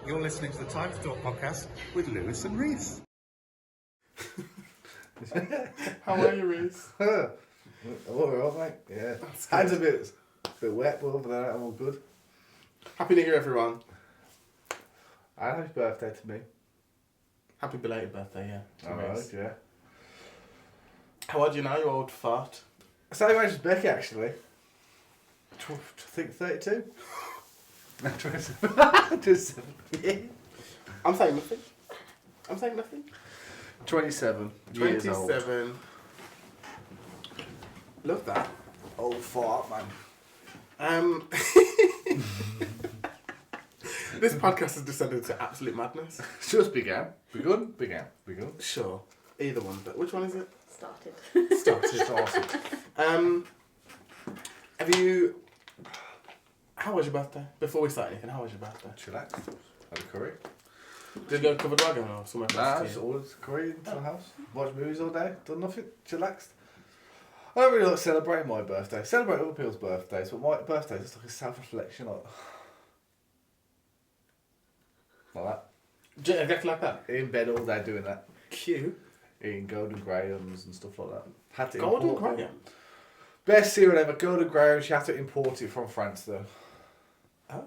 You're listening to the Time to Talk podcast with Lewis and Reiss. How are you, Reiss? All right, mate. Yeah. Hands a bit wet, but other than that, I'm all good. Happy New Year, everyone. And happy birthday to me. Happy belated birthday, yeah. All right, yeah. How old are you now, you old fart? Same age as Becky, actually. I think 32. No, 27. 27. Yeah. I'm saying nothing. 27. Years old. 27. Love that. Old fart, man. This podcast has descended to absolute madness. Just began. Begun. Sure. Either one, but which one is it? Started. Have you... How was your birthday? Before we start anything, how was your birthday? Chillax. Had a curry. Did you go to Covered Wagon or somewhere Nah, close just to you? ordered curry into the house. Watch movies all day. Done nothing. Chillaxed. I don't really like celebrating my birthday. Celebrate other people's birthdays, but my birthday is just like a self-reflection. Like that. Exactly like that? In bed all day doing that. Cute. Eating Golden Grahams and stuff like that. Had to Golden import Graham? Best cereal ever. Golden Graham. She had to import it from France though. Oh.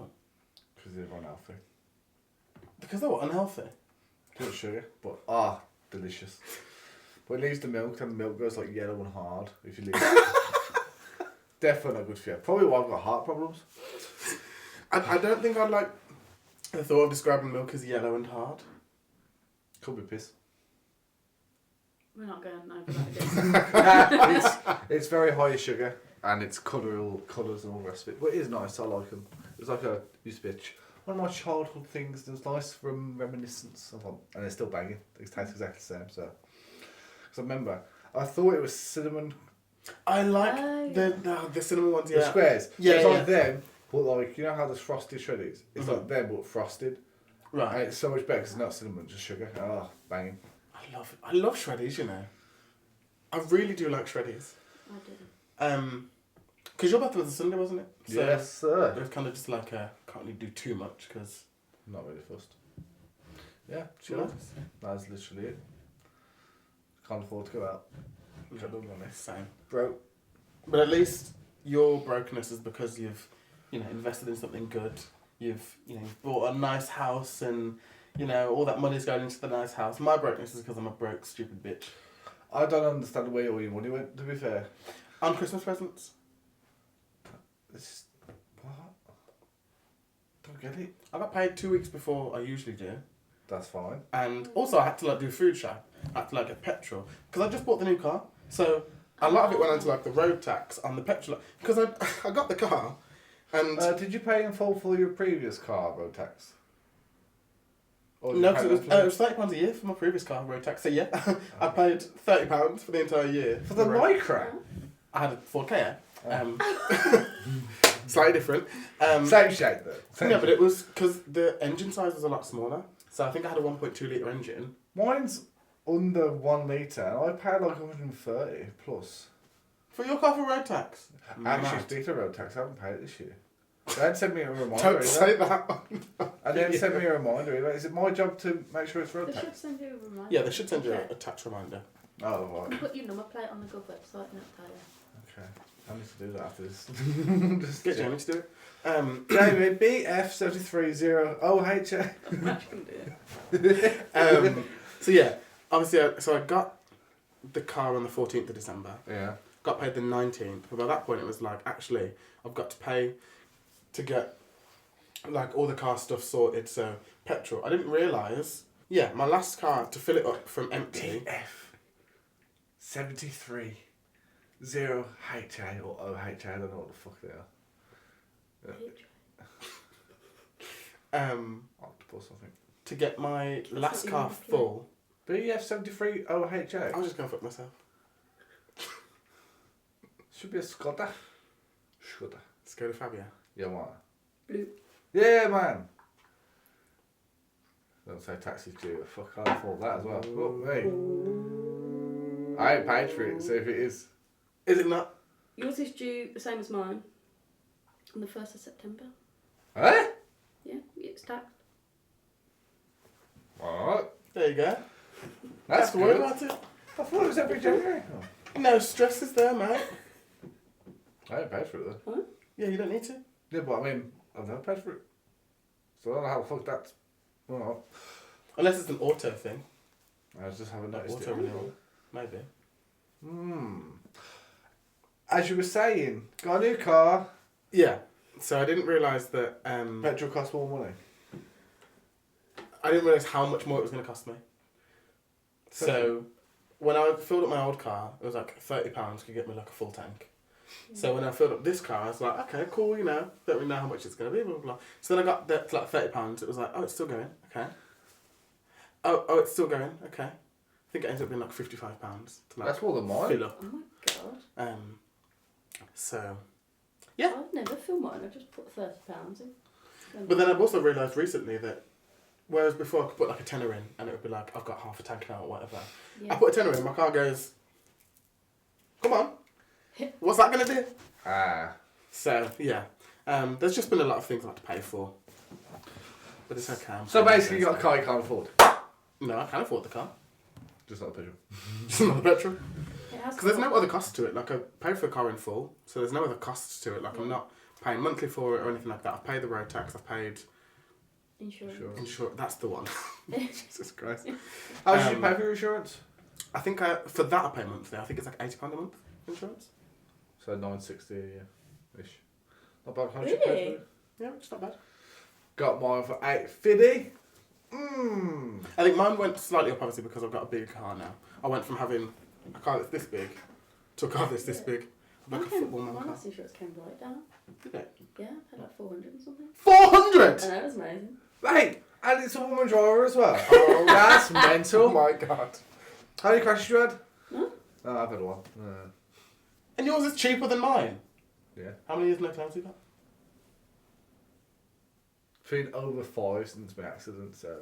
Because they're unhealthy. Because they were unhealthy? Too much sugar, but delicious. But it leaves the milk, and the milk goes like yellow and hard if you leave it. Definitely not good for you. Probably why I've got heart problems. I don't think I'd like the thought of describing milk as yellow and hard. Could be piss. We're not going over that again. It's very high in sugar, and it's colours and all the rest of it. But it is nice. I like them. It's like used to be one of my childhood things. It was nice from reminiscence of them, and they're still banging. They taste exactly the same. So, because I remember, I thought it was cinnamon. I like the cinnamon ones. Yeah. The squares. Yeah, it's yeah. like them, but like you know how there's frosted shreddies. It's like them but frosted. Right. And it's so much better because it's not cinnamon, just sugar. Oh, banging. I love shreddies, you know. I really do like shreddies. I do. Because your birthday was a Sunday, wasn't it? So Yes, sir. it was kind of just like can't really do too much because. Not really fussed. Yeah, Chill. chill. That's literally it. Can't afford to go out. Can't be honest, same. Broke. But at least your brokenness is because you've, invested in something good. You've bought a nice house and. All that money's going into the nice house. My brokenness is because I'm a broke, stupid bitch. I don't understand where all your money went, to be fair. On Christmas presents. It's what? Don't get it. I got paid 2 weeks before I usually do. That's fine. And also I had to do food shop. I had to get petrol. Because I just bought the new car. So a lot of it went into the road tax on the petrol. Because I got the car and... Did you pay in full for your previous car road tax? Or did no, you because pay it was £30 a year for my previous car road tax. So yeah, I paid £30 for the entire year. for the Lycra? I had a Ford Ka. Slightly different. Same shape though. Same Yeah, shape. but it was because the engine size was a lot smaller. So I think I had a 1.2 litre engine. Mine's under 1 litre and I paid like 130 plus. For your car for road tax? Actually, Mad. speaking of road tax, I haven't paid it this year. They had sent me a reminder. Don't either. say that. And then sent me a reminder. Either. Is it my job to make sure it's road They should tax? send you a reminder. Yeah, they should send you Okay. a tax reminder. Oh, You right. can put your number plate on the Gov website and it'll tell you. Okay. I need to do that after this. Just Get Jamie to do it. Jamie, BF730OHA. You can do it. So yeah, obviously, I got the car on the 14th of December. Yeah. Got paid the 19th. But by that point, it was actually, I've got to pay to get all the car stuff sorted. So petrol. I didn't realise. Yeah, my last car to fill it up from empty. BF730HA or OHA. I don't know what the fuck they are. Octopus, I think. To get my last what car you want. full. BF730OHA. I was just going to fuck myself. Should be a Skoda. Skoda Fabia. Yeah, what? Blue. Yeah, man. Don't say taxi's due. Fuck, I can't afford that as well. Look, hey. I ain't paid for it, so if it is. Is it not? Yours is due the same as mine on the 1st of September. Huh? Yeah, it's taxed. Alright. There you go. That's Don't have to worry good. about it. I thought it was every January. Oh. No stress is there, mate. I ain't paid for it though. Yeah, you don't need to. Yeah, but I mean, I've never paid for it. So I don't know how the fuck that's. Well, Unless it's an auto thing. I just haven't noticed Auto it. renewal. Maybe. As you were saying, got a new car. Yeah. So I didn't realise that. Petrol costs more money. I didn't realise how much more it was going to cost me. So when I filled up my old car, it was like £30 could get me like a full tank. So when I filled up this car, I was like, okay, cool, you know, don't really know how much it's going to be, blah, blah, blah. So then I got that to like £30, it was like, oh, it's still going, okay. Oh, it's still going, okay. I think it ended up being like £55 to like That's more than mine. fill up. Oh my god. So, yeah. I've never filled mine, I just put £30 in. But then I've also realised recently that whereas before I could put like a tenner in and it would be like, I've got half a tank now or whatever. Yeah. I put a tenner in, my car goes, come on, what's that going to do? Ah. So, yeah. There's just been a lot of things I have to pay for. But it's okay. So basically, you got a car you can't afford. No, I can afford the car. Just not the petrol. Just not the petrol. It has Because there's got- no other cost to it. Like, I pay for a car in full, so there's no other costs to it. Like, I'm not paying monthly for it or anything like that. I've paid the road tax, I've paid Insurance. Sure. insurance. That's the one. Jesus Christ. How much did you pay for your insurance? I think for that I pay monthly. I think it's like £80 a month insurance. So $9.60 a year ish. Not bad. How much you pay for Really? it? Yeah, it's not bad. Got mine for $8.50. I think mine went slightly up, obviously, because I've got a big car now. I went from having a car that's this big to a car that's this big. Like a football man My car. last insurance came right down. Did it? Yeah, I paid like 400 and something. 400! I know, it was amazing. Hey, and it's a woman driver as well. Oh, that's mental. Oh my god. How many crashes you had? No? No, I've had one. And yours is cheaper than mine. Yeah. How many years no claims you got? Been over 5 since my accident, so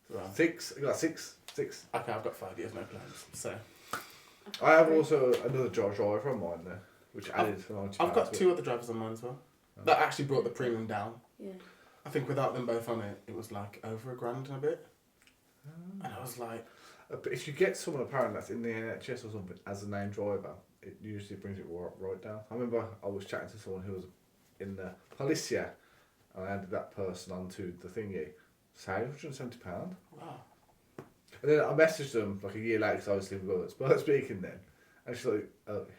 Right. 6. I got 6. 6. Okay, I've got 5 years no claims. So I have also another driver on mine there, which added £90. I've got 2 other drivers on mine as well. That actually brought the premium down. Yeah. I think without them both on it, it was like over £1,000 and a bit. And I was like, But if you get someone apparently that's in the NHS or something as a named driver, it usually brings it right down. I remember I was chatting to someone who was in the Policia, and I added that person onto the thingy. So £170. wow. And then I messaged them like a year later because obviously we were speaking then. And she's like,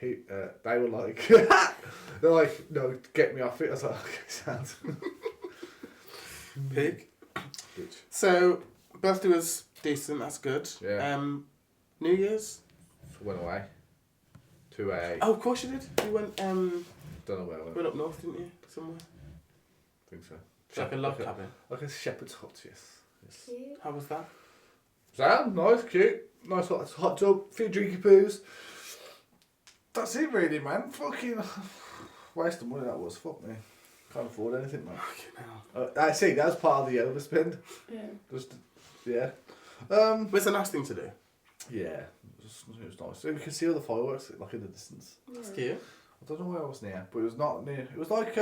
they were like, they're like, no, get me off it. I was like, okay, sounds. Pig. Bitch. So, birthday was decent, that's good. Yeah. New Year's? Went away. To a, Oh, of course you did. You went, don't know where I went. went up north, didn't you? Somewhere? I think so. It's like a log cabin. Like a shepherd's hut, yes. Cute. How was that? Sound nice, cute, nice hot tub, few drinky poos. That's it, really, man. Fucking waste of money that was. Fuck me, can't afford anything, man. Fucking hell. I see. That was part of the overspend. Yeah. Just, yeah, But it's a nice thing to do. yeah. It was nice. So you can see all the fireworks like in the distance. That's cute. I don't know where I was near, but it was not near. It was like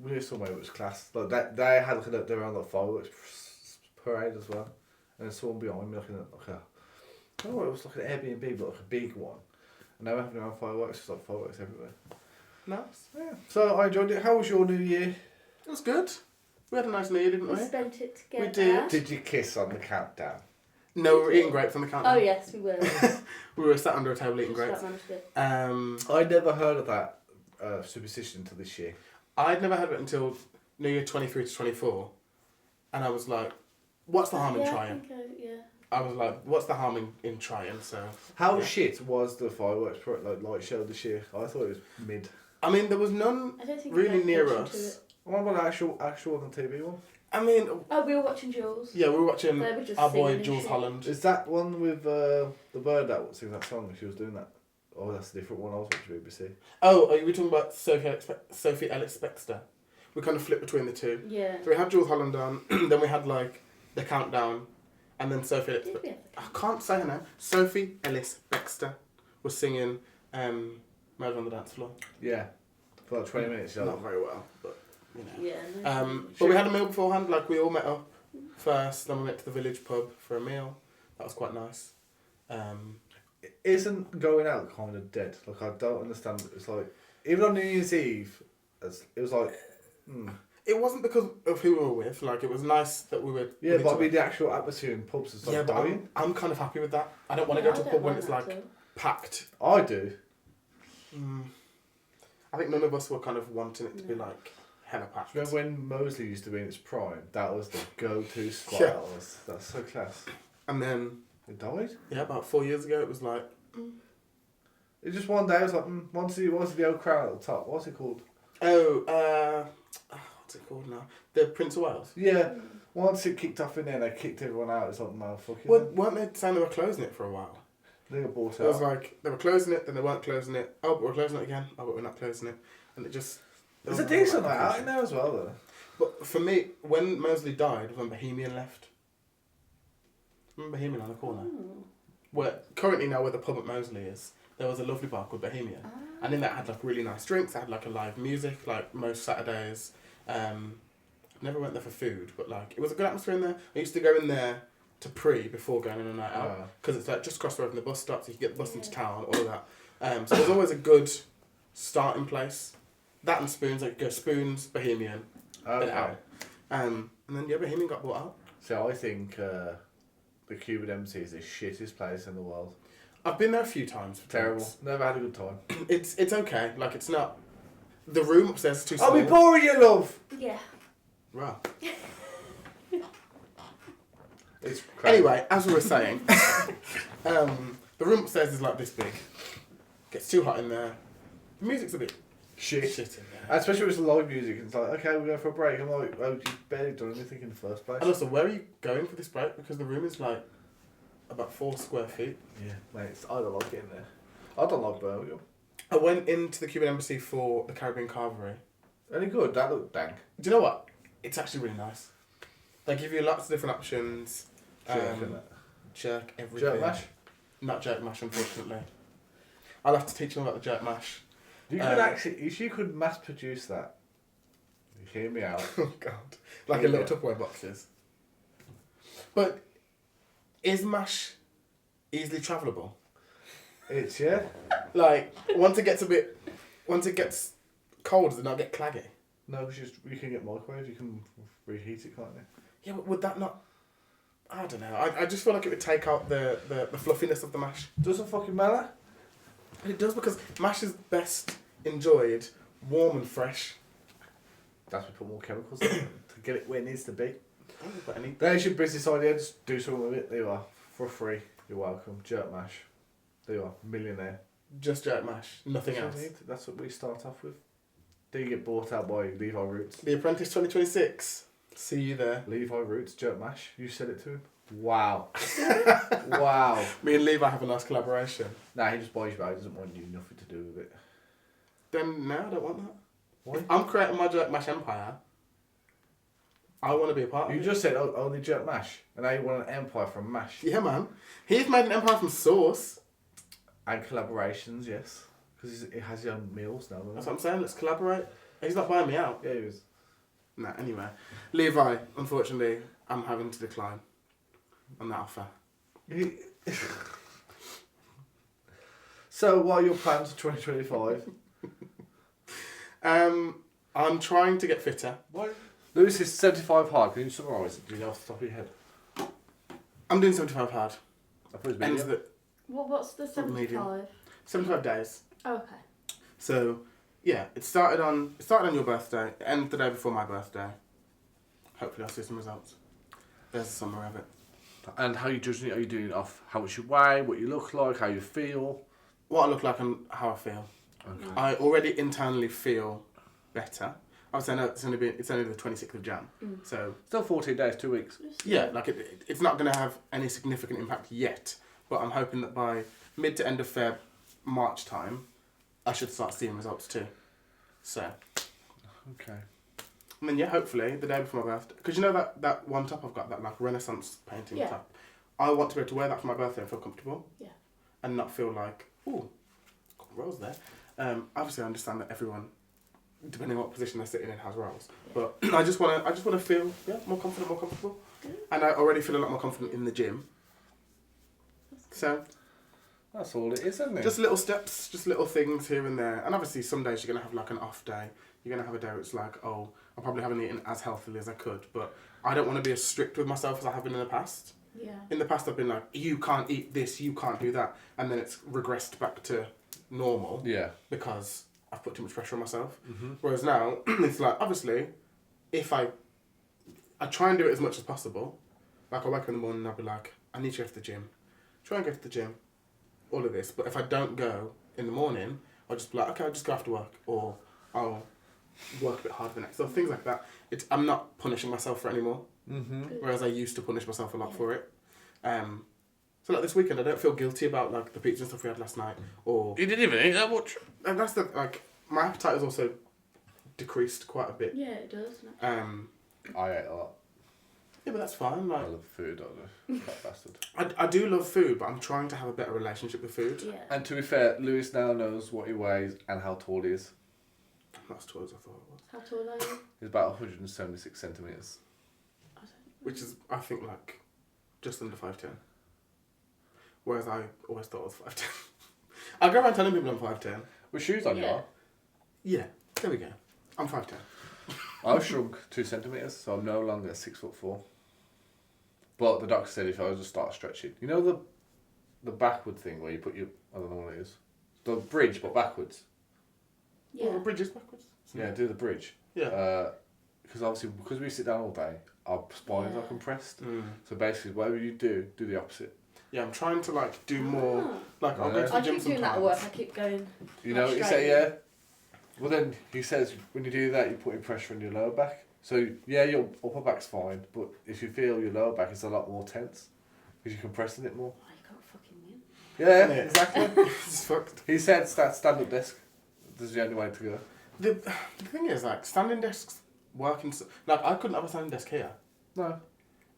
we were somewhere it was class. Like they had like their own like fireworks parade as well, and there's someone behind me looking at like a. I don't know, it was like an Airbnb, but like a big one, and they were having their own fireworks. Just like fireworks everywhere. Nice. Yeah. So I enjoyed it. How was your New Year? It was good. We had a nice New Year, didn't We we? spent it together. We did. Did you kiss on the countdown? No, we were eating grapes on the countdown. Oh yes, we were. We were sat under a table eating grapes. That managed it. I never heard of that superstition until this year. I'd never had it until New Year 23 to 24. And I was like, what's the harm in Yeah, I trying? think yeah. I was like, what's the harm in trying? So How yeah. shit was the fireworks light show this year? I thought it was mid. I mean, there was none I don't think really we near paid attention to us. it. What about the actual on the TV one? I mean, Oh, we were watching Jules. yeah, we were watching They were just our boy singing and Jules shit. Holland. Is that one with the bird that sings that song? She was doing that. Oh, that's a different one. I was watching BBC. Oh, are you talking about Sophie Ellis Bextor? We kind of flipped between the two. Yeah. So we had Jules Holland on, then we had like the countdown, and then Sophie Ellis. Did we have I can't say her name. Sophie Ellis Bextor was singing Murder on the Dance Floor. Yeah, for like 20 minutes. Yeah. Not very well, but you know. Yeah. No. But we had a meal beforehand. Like we all met up first. Then we went to the village pub for a meal. That was quite nice. Isn't going out kind of dead? Like, I don't understand. It's like, even on New Year's Eve, it was like, It wasn't because of who we were with. Like, it was nice that we were. yeah, but I mean, the actual atmosphere in pubs is like yeah, but dying. I'm kind of happy with that. I don't want to go to a pub when it's like packed. I do. I think none of us were kind of wanting it to be like hella packed. Remember when Mosley used to be in its prime? That was the go-to spot. Yeah. That's so class. And then, It died. yeah, about 4 years ago, it was like, It just one day I was like, what's the old crown at the top? What's it called? what's it called now? The Prince of Wales. Yeah. Once it kicked off in there, they kicked everyone out. It's like, motherfucking. Weren't they saying they were closing it for a while? They got bought It was out. like, they were closing it, then they weren't closing it. Oh, but we're closing it again. Oh, but we're not closing it. And it just... There's a decent night out in there as well, though. But for me, when Mosley died, when Bohemian left. Remember Bohemian on the corner? Where currently now where the pub at Mosley is, there was a lovely bar called Bohemian. And in that had like really nice drinks, it had like a live music, like most Saturdays. Never went there for food, but like it was a good atmosphere in there. I used to go in there to before going on a night out, because it's like just across the road from the bus stop, so you can get the bus into town, all of that. So there's always a good starting place. That and Spoons, like go Spoons, Bohemian, then out. And then yeah, Bohemian got bought out. So I think the Cuban Embassy is the shittest place in the world. I've been there a few times. For Terrible. drinks. Never had a good time. It's okay. Like it's not. The room upstairs is too small. I'll be boring you, love. Yeah. Right. It's crazy. Anyway, as we were saying, the room upstairs is like this big. Gets too hot in there. The music's a bit shit in there. Especially with the live music, it's like, okay, we're going for a break. I'm like, oh, you've barely done anything in the first place. And also, where are you going for this break? Because the room is like about 4 square feet. Yeah, mate, I don't like getting there. I don't like Birmingham. I went into the Cuban Embassy for the Caribbean Carvery. Any good? That looked dank. Do you know what? It's actually really nice. They give you lots of different options. Jerk, everything. Jerk mash? Not jerk mash, unfortunately. I'll have to teach them about the jerk mash. You could actually, if you could mass produce that, you hear me out. Oh God. Like a little Tupperware boxes. But is mash easily travelable? It's, yeah. Like, once it gets cold, does it not get claggy? No, because you can get microwave, you can reheat it, can't you? Yeah, but would that not... I don't know. I just feel like it would take out the fluffiness of the mash. Doesn't fucking matter. But it does, because mash is best enjoyed warm and fresh. That's we put more chemicals in it to get it where it needs to be. But any... There's your business idea, just do something with it. There you are. For free. You're welcome. Jerk mash. There you are. Millionaire. Just jerk mash. Nothing That's what else. you need. That's what we start off with. Then you get bought out by Levi Roots. The Apprentice 2026. See you there. Levi Roots, jerk mash. You said it to him. Wow. Wow. Me and Levi have a nice collaboration. Nah, he just buys you out. He doesn't want you nothing to do with it. Then no, I don't want that. Why? If I'm creating my jerk mash empire. I want to be a part of You it. just said only jerk mash, and now you want an empire from mash. Yeah, man. He's made an empire from sauce. And collaborations, yes. Because it has your own meals now. That's what I'm saying. Let's collaborate. He's not buying me out. Yeah, he was. Nah, anyway. Levi, unfortunately, I'm having to decline on that offer. So, what are your plans for 2025? I'm trying to get fitter. What? Lewis is 75 hard. Can you summarise it? Do you know off the top of your head? I'm doing 75 hard. I thought it was Ends medium. the What's the 75? 75 days. Oh, okay. So, yeah, it started on your birthday. It ended the day before my birthday. Hopefully, I'll see some results. There's a summary of it. And how are you judging it? Are you doing it off how much you weigh, what you look like, how you feel? What I look like and how I feel. Okay. I already internally feel better. Obviously, I know it's only the 26th of Jan. So Still 14 days, 2 weeks. yeah, like it's not going to have any significant impact yet. But I'm hoping that by mid to end of Feb, March time, I should start seeing results too. So. Okay. And then yeah, hopefully the day before my birthday, because you know that one top I've got, that like Renaissance painting Yeah. top. I want to be able to wear that for my birthday and feel comfortable. Yeah. And not feel like, ooh, got rolls there. Obviously I understand that everyone depending on what position they're sitting in has roles. But I just want to feel more confident, more comfortable, and I already feel a lot more confident in the gym. So that's all it is, isn't it? just little steps, just little things here and there. And obviously some days you're gonna have like an off day. You're gonna have a day where it's like, oh, I probably haven't eaten as healthily as I could, but I don't want to be as strict with myself as I have been in the past. Yeah. In the past I've been like, you can't eat this, you can't do that, and then it's regressed back to normal. Yeah. Because I've put too much pressure on myself. Mm-hmm. Whereas now, it's like, obviously, if I try and do it as much as possible. Like, I wake up in the morning and I'll be like, I need to go to the gym. Try and go to the gym. All of this. But if I don't go in the morning, I'll just be like, okay, I'll just go after work. Or I'll work a bit harder the next. So things like that. I'm not punishing myself for it anymore. Mm-hmm. Whereas I used to punish myself a lot for it. So like this weekend, I don't feel guilty about like the pizza and stuff we had last night. Or You didn't even eat that much. and that's the like my appetite has also decreased quite a bit. Yeah, it does. I ate a lot. Yeah, but that's fine. Like I love food, don't I? That bastard. I do love food, but I'm trying to have a better relationship with food. Yeah. And to be fair, Lewis now knows what he weighs and how tall he is. I'm not as tall as I thought it was. How tall are you? He's about 176 centimetres. Which is, I think, like just under 5'10". Whereas I always thought I was 5'10". I go around telling people I'm 5'10". With shoes on, you Yeah. are. Yeah, there we go. I'm 5'10". I've shrunk 2 centimetres, so I'm no longer 6'4". But the doctor said if I just start stretching, you know the backward thing where you put your, I don't know what it is, the bridge but backwards. Yeah. Well, the bridge is backwards. Yeah, do the bridge. Yeah. Because obviously because we sit down all day, our spines are compressed. Mm. So basically, whatever you do the opposite. Yeah, I'm trying to like do more. Like I'll go to the I gym keep doing sometimes. that at work. I keep going. You know, Like you straight. say yeah. Well, then he says when you do that, you're putting pressure on your lower back. So yeah, your upper back's fine, but if you feel your lower back is a lot more tense because you're compressing it more. Oh, you can't fucking win. Yeah, Yeah. exactly. It's fucked. He said stand up desk. This is the only way to go. The thing is, like, standing desks working. Like, I couldn't have a standing desk here. No.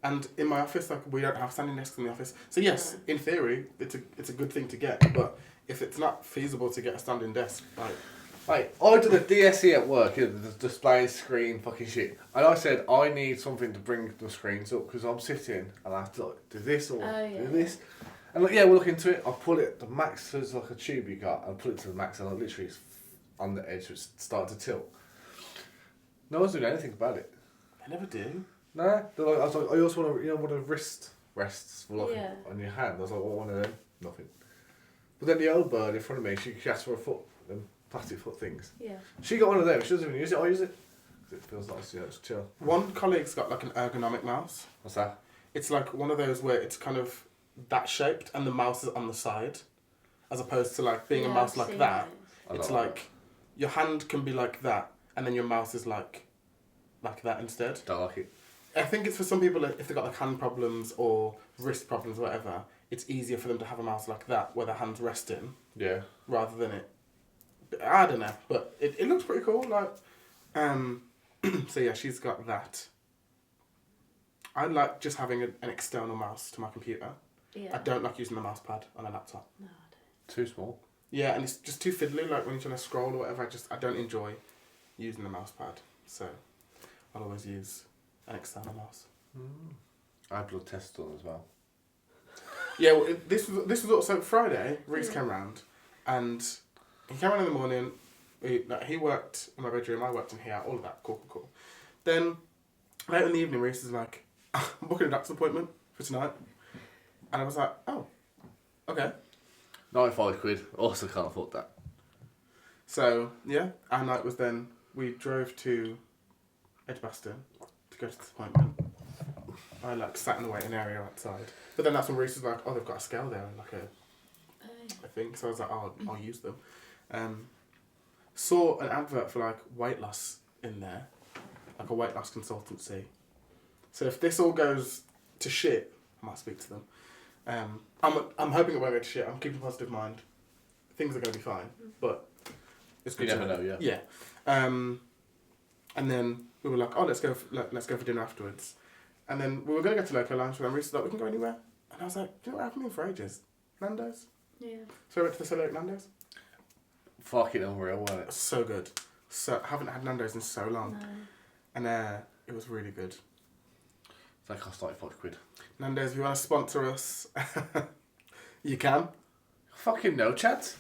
And in my office, like, we don't have standing desks in the office. So yes, in theory, it's a good thing to get. But if it's not feasible to get a standing desk, Like, I did a DSE at work, the display screen fucking shit. And I said, I need something to bring the screens up because I'm sitting and I have to like, do this or do this. And like, yeah, we'll look into it. I'll pull it, the max, so it's like a tube you got, I'll pull it to the max and I literally it's on the edge, it's starting to tilt. No one's doing anything about it. I never do. Nah, they're like, I was like, I also want to, one of the wrist rests for like Yeah. on your hand. I was like, well, one of them, nothing. But then the old bird in front of me, she asked for a foot, them plastic foot things. Yeah. She got one of them. She doesn't even use it. I use it. 'Cause it feels nice, you know, just chill. One colleague's got like an ergonomic mouse. What's that? It's like one of those where it's kind of that shaped and the mouse is on the side, as opposed to like being a mouse I've like seen that. I It's like like your hand can be like that, and then your mouse is like that instead. Don't like it. I think it's for some people if they've got like hand problems or wrist problems, or whatever. It's easier for them to have a mouse like that where their hands resting Yeah. rather than it. I don't know, but it looks pretty cool. Like, so yeah, she's got that. I like just having an external mouse to my computer. Yeah. I don't like using the mouse pad on a laptop. No, I don't. Too small. Yeah, and it's just too fiddly. Like when you're trying to scroll or whatever, I don't enjoy using the mouse pad. So I'll always use an external mouse. I had blood tests done as well. Yeah, well, this was also Friday. Reiss came round, and he came around in the morning. He worked in my bedroom. I worked in here. All of that. Cool. Then later in the evening, Reiss is like, "I'm booking a doctor's appointment for tonight," and I was like, "Oh, okay." 95 quid. Also can't afford that. So yeah, our night was then we drove to Edgbaston to go to this appointment. I like sat in the waiting area outside, but then that's when Reiss was like, "Oh, they've got a scale there and like a thing." So I was like, "Oh, I'll use them." Saw an advert for like weight loss in there, like a weight loss consultancy. So if this all goes to shit, I might speak to them. I'm hoping it won't go to shit. I'm keeping a positive mind. Things are going to be fine, but it's good. You never know, yeah. Yeah. And then we were like, "Oh, let's go for dinner afterwards." And then we were going to go to local lounge, and Reiss was like, "We can go anywhere." And I was like, "Do you know what I haven't been for ages? Nando's." Yeah. So I went to the Select Nando's. Fucking unreal, wasn't it? So good. So I haven't had Nando's in so long, No. and it was really good. That cost like £5. Nando's, if you want to sponsor us, you can. Fucking no chance.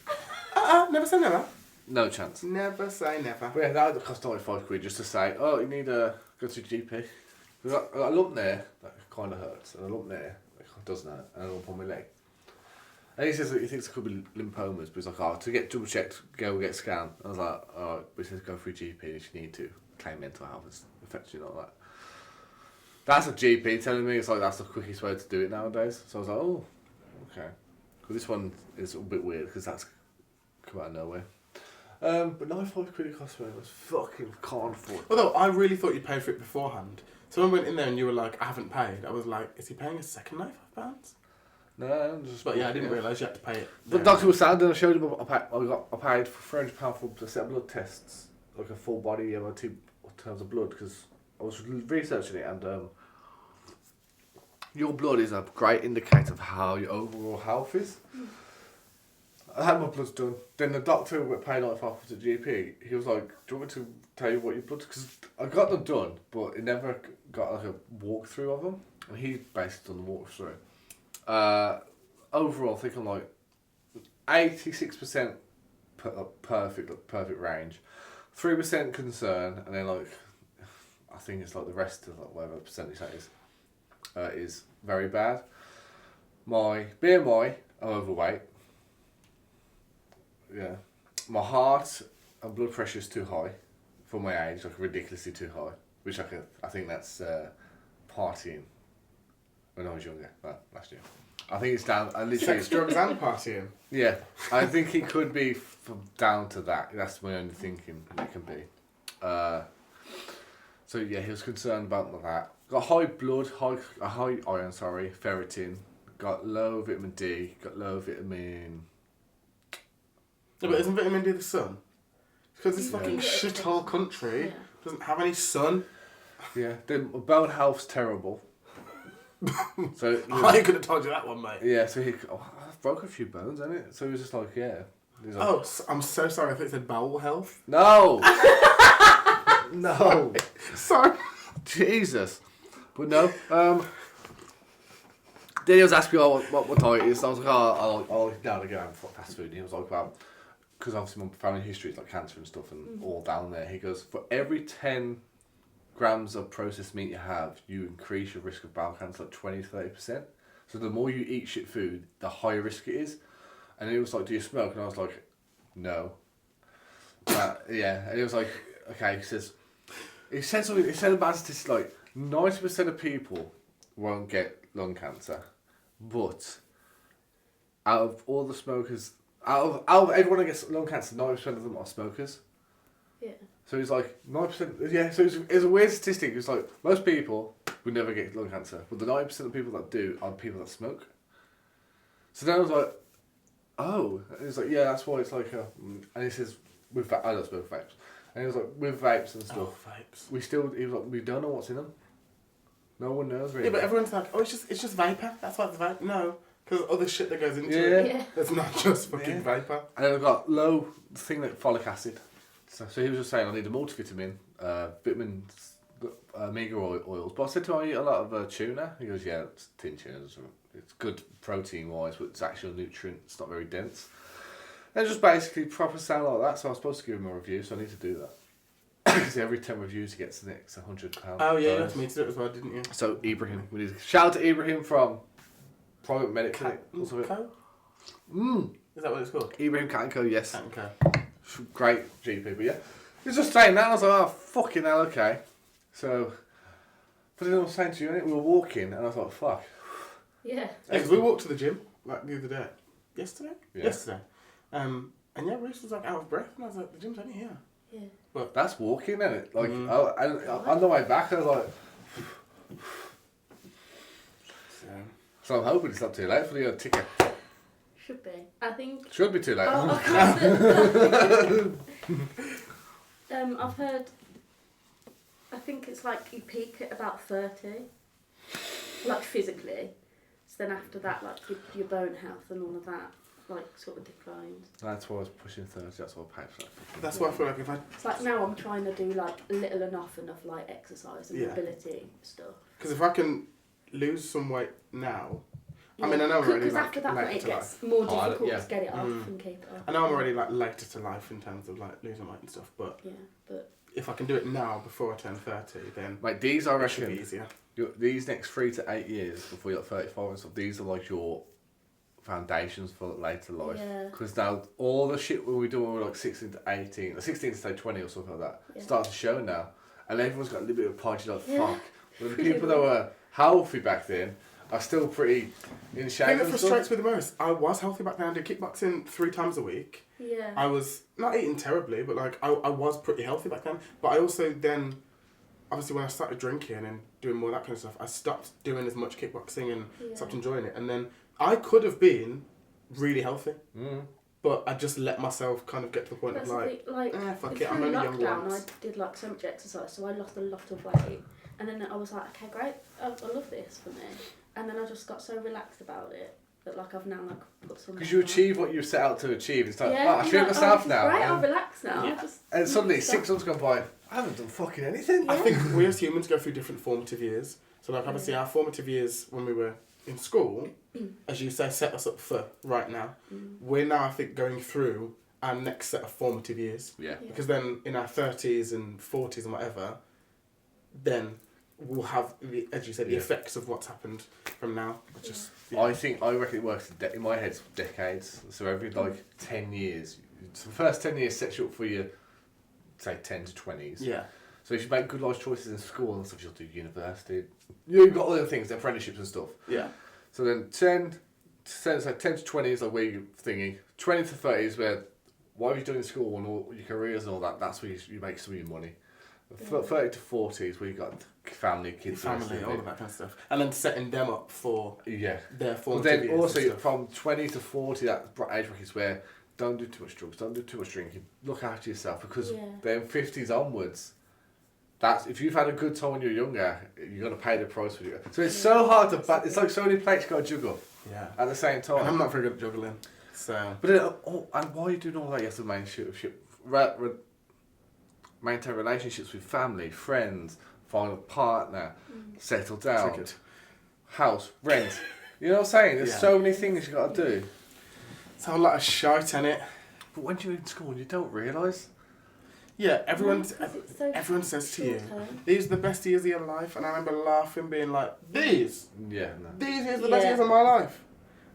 Never say never. No chance. Never say never. But yeah, that would cost only £5 just to say, oh, you need to go to GP. I got a lump there that kind of hurts, and a lump there that doesn't hurt, and a lump on my leg. And he says that he thinks it could be lymphomas, but he's like, oh, to get double checked, go get scanned. I was like, alright, but he says go for a GP if you need to. Claim mental health is affects you like that. That's a GP telling me, it's like that's the quickest way to do it nowadays. So I was like, oh, okay. But this one is a bit weird because that's come out of nowhere. But £95 it cost me. I was fucking can't afford it. Although I really thought you paid for it beforehand. So when I went in there and you were like, I haven't paid, I was like, is he paying a second £95? No, just. But yeah, I didn't realise you had to pay it. The doctor was sad, and I showed him. I paid for £300 for a set of blood tests, like a full body MOT in terms of blood, because I was researching it, and your blood is a great indicator of how your overall health is. I had my bloods done. Then the doctor paid £95 for the GP. He was like, "Do you want me to tell you what your blood?" Because I got them done, but it never got like a walkthrough of them, and he basically done the walkthrough. Overall, I think I'm like 86% perfect range, 3% concern, and then like I think it's like the rest of like whatever percentage that is very bad. My BMI, I'm overweight. Yeah, my heart and blood pressure is too high for my age, like ridiculously too high. Which I think that's partying when I was younger, last year. I think it's down. I literally Sex, drugs, and partying. Yeah, I think it could be down to that. That's my only thinking it can be. So yeah, he was concerned about that. Got high blood, high iron, ferritin. Got low vitamin D. Got low vitamin. Yeah, but isn't vitamin D the sun? Because this Yeah. fucking shithole country Yeah. doesn't have any sun. Yeah, then bone health's terrible. So I could have told you that one, mate. yeah, so I broke a few bones, isn't it? So he was just like, yeah. He's like, Oh, I'm so sorry. I thought it said bowel health. no, no, Sorry. Jesus, but no. Then he was asking me what diet it is. So I was like, I like down to go have fast food. And he was like, well, because obviously my family history is like cancer and stuff and all down there. He goes, for every 10 grams of processed meat you have, you increase your risk of bowel cancer like 20-30%. So the more you eat shit food, the higher risk it is. And he was like, do you smoke? And I was like, no. Yeah, and he was like, okay. He said something. He said about statistics like 90% of people won't get lung cancer, but out of all the smokers, out of everyone that gets lung cancer, 90% of them are smokers. Yeah. So he's like 9%. Yeah, so it's a weird statistic. It's like most people would never get lung cancer, but the 90% of people that do are people that smoke. So then I was like, oh, and he's like, yeah, that's why it's like a. And he says with I don't smoke vapes, and he was like with vapes and stuff. Oh, vapes. He was like, we don't know what's in them. No one knows really. Yeah, but everyone's like, oh, it's just vapor. That's why it's vape. No, because other shit that goes into Yeah. it. Yeah. It's not just fucking vapor. And then I've got low thing like folic acid. So he was just saying I need a multivitamin, vitamins, omega oils. But I said to him I eat a lot of tuna. He goes, yeah, it's tin tuna. It's good protein wise, but it's actual nutrient. It's not very dense. And just basically proper sound like that. So I was supposed to give him a review, so I need to do that. Because every 10 reviews he gets the next £100. Oh yeah, you bonus. asked me to do it as well, didn't you? So Ibrahim, we need to shout out to Ibrahim from Private Medic Clinic. What's it? Co? Is that what it's called? Ibrahim Cat & Co, yes. Cat and Co. Great GP, but yeah. He was just saying that, and I was like, oh, fucking hell, okay. So, but then I was saying to you, we were walking, and I was like, fuck. Yeah. Because we walked to the gym like the other day. Yesterday? Yeah. Yesterday. And yeah, Reiss was like out of breath, and I was like, the gym's only here. Yeah. That's walking, isn't it? Like, on the way back, I was like, so I'm hoping it's not too late for the ticket. Should be. I think. Should be too late. Oh, I've heard. I think it's like you peak at about 30, like physically. So then after that, like your bone health and all of that like sort of declined. That's why I was pushing 30. That's what I paid for that. That's what I feel like if I... It's like now I'm trying to do like little enough like exercise and Yeah. mobility stuff. Because if I can lose some weight now... Yeah. I mean, I know I'm already Because like after that point later it to gets life. more Harder, difficult yeah. to get it off and keep it off. I know I'm already like later to life in terms of like losing weight and stuff, but Yeah, but if I can do it now before I turn 30, then Like these, I it should be reckon, easier. these next 3 to 8 years before you're 35 and stuff, these are like your foundations for later life. Yeah. Because now all the shit we were doing when we were like 16 to 18, or 16 to say 20 or something like that, Yeah. starts to show now. And everyone's got a little bit of pride, you're like, Yeah. fuck. But the people that were healthy back then are still pretty in The shape. thing that and frustrates stuff. me the most, I was healthy back then. I did kickboxing 3 times a week. yeah. I was not eating terribly, but like I was pretty healthy back then. But I also then, obviously, when I started drinking and doing more of that kind of stuff, I stopped doing as much kickboxing and Yeah. stopped enjoying it. And then I could have been really healthy, Mm. but I just let myself kind of get to the point That's of the like, thing, like fuck through it, I'm only young lockdown, once. I did like so much exercise, so I lost a lot of weight, and then I was like, okay, great, I love this for me, and then I just got so relaxed about it that like I've now like put some. Because you achieve what you set out to achieve. It's like, Yeah, oh, I you feel know, myself this is now. Great, I'm And, relaxed now. Yeah. Just and suddenly, stop. 6 months gone by, I haven't done fucking anything. I think we as humans go through different formative years. So like obviously our formative years when we were in school, as you say, set us up for right now. We're now I think going through our next set of formative years. Yeah. Yeah. Because then in our 30s and 40s and whatever, then we'll have, as you said, the Yeah. effects of what's happened from now. Which is, I reckon it works in my head, it's decades. So every like 10 years, so the first 10 years sets you up for your, say, 10 to 20s. yeah. So if you make good life choices in school and stuff, you'll do university. You've got other things, apprenticeships and stuff. Yeah. So then 10 to 20 is like where you're thinking. 20 to 30 is where, what have you done in school and all your careers and all that, that's where you make some of your money. 30 to 40 is where you've got family, kids, Family, and all of that kind of stuff. And then setting them up for yeah. their But formative then years and also stuff. from 20 to 40, that age bracket is where don't do too much drugs, don't do too much drinking, look after yourself, because Yeah. then 50s onwards, that's if you've had a good time when you're younger, you're gonna pay the price for it. So it's so hard to it's like so many plates you gotta juggle Yeah. at the same time. And I'm not very good at juggling. So But then, and while you're doing all that, you have to maintain relationships with family, friends, find a partner, settle down, triggered. house, rent. You know what I'm saying? There's Yeah. so many things you got to do. So a lot of shite in it. But when you're in school, you don't realise. Yeah, everyone No, 'cause it's so everyone says to you, short-term. these are the best years of your life, and I remember laughing, being like, these Yeah, no. years are the best Yeah. years of my life.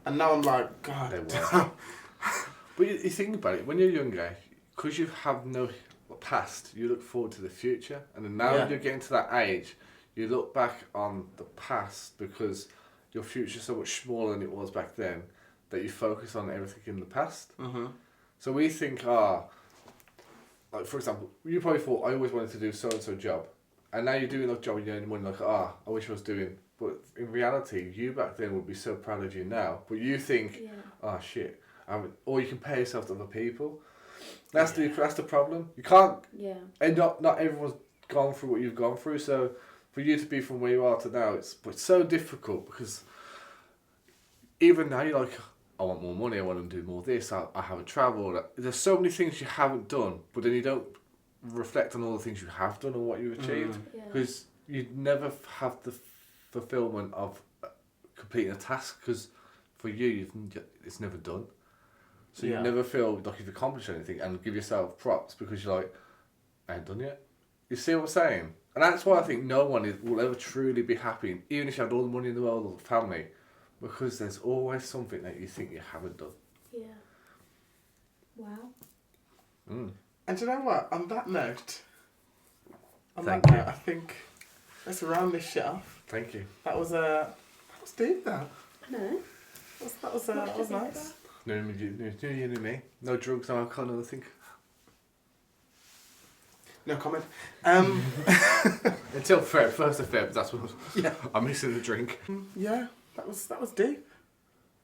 And now I'm like, God They were. damn. But you think about it, when you're younger, because you have no past, you look forward to the future. And then now Yeah. you're getting to that age, you look back on the past because your future's so much smaller than it was back then that you focus on everything in the past. Mm-hmm. So we think, like for example, you probably thought, I always wanted to do so-and-so job. And now you're doing that job and you're earning money like, I wish I was doing. But in reality, you back then would be so proud of you now. But you think, Yeah. shit. Or you compare yourself to other people. That's the problem. You can't, Yeah. and not everyone's gone through what you've gone through. So for you to be from where you are to now, it's so difficult because even now you're like, I want more money. I want to do more of this. I haven't travelled. There's so many things you haven't done, but then you don't reflect on all the things you have done and what you've achieved Yeah. because you never have the fulfillment of completing a task because for you, it's never done. So Yeah. you never feel like you've accomplished anything and give yourself props because you're like, I ain't done yet. You see what I'm saying? And that's why I think no one will ever truly be happy, even if you had all the money in the world or the family, because there's always something that you think you haven't done. Yeah. Wow. Mm. And do you know what? On that note, Thank you. I think let's round this shit off. Thank you. That was deep. That I know. that was nice. New year, new me. No drugs, no alcohol, no nothing. No comment. Until Feb, 1st of Feb, that's what Yeah. I'm missing the drink. Yeah, that was deep.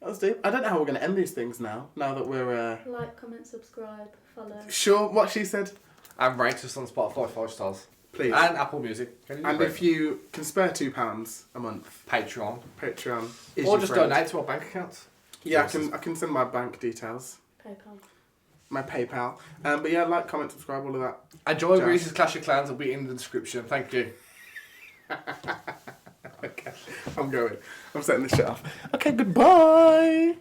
That was deep. I don't know how we're going to end these things now. Now that we're Like, comment, subscribe, follow. sure what she said. And rate us on Spotify 5 stars. Please. And Apple Music. Can you And rate if you can spare £2 a month, Patreon. Patreon is Or your just friend. donate to our bank accounts. Yeah, I can send my bank details. PayPal. My PayPal. But yeah, like, comment, subscribe, all of that. Enjoy Jazz. Reese's Clash of Clans. Will be in the description. Thank you. Okay, I'm going. I'm setting this shit off. Okay, goodbye.